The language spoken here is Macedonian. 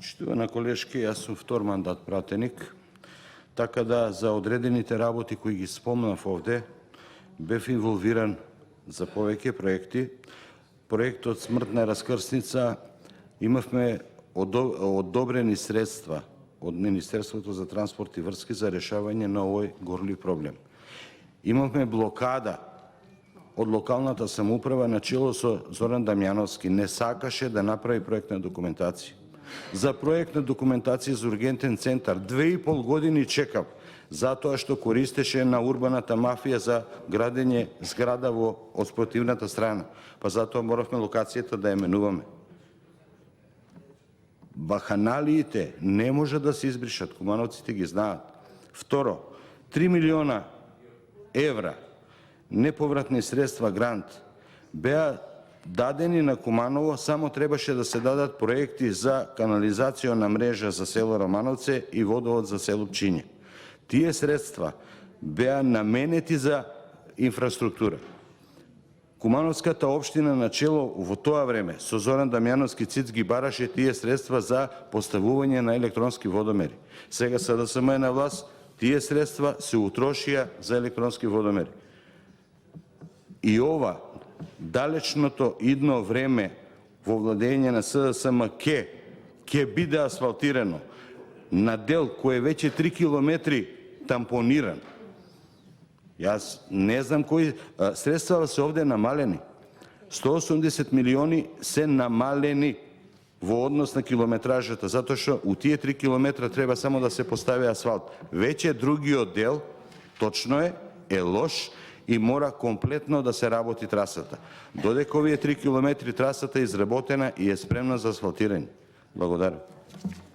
Почитувана колешки, јас сум втор мандат пратеник, така да за одредените работи кои ги спомнав овде, бев инволвиран за повеќе проекти. Проектот Смртна раскрсница имавме одобрени средства од Министерството за транспорт и врски за решавање на овој горлив проблем. Имавме блокада од локалната самоуправа на чело со Зоран Дамјановски, не сакаше да направи проектна документација. За проектна документација за ургентен центар 2,5 години чекав, затоа што користеше на урбаната мафија за градење зграда од спротивната страна, па затоа моравме локацијата да ја менуваме. Баханалиите не може да се избришат, кумановците ги знаат. Второ, 3 милиона евра неповратни средства грант беа дадени на Куманово, само требаше да се дадат проекти за канализациона мрежа за село Романовце и водовод за село Пчиње. Тие средства беа наменети за инфраструктура. Кумановската општина на чело во тоа време со Зоран Дамјановски Циц ги бараше тие средства за поставување на електронски водомери. Сега СДСМ е на власт, тие средства се утрошија за електронски водомери. И ова далечното идно време во владење на СДСМ ќе биде асфалтирано на дел кој е веќе 3 километри тампониран. Јас не знам кои средства се овде намалени. 180 милиони се намалени во однос на километражата, затоа што у тие 3 километра треба само да се постави асфалт. Веќе другиот дел, точно е лош и мора комплетно да се работи трасата. Додека овие 3 километри трасата е изработена и е спремна за асфалтирање. Благодарам.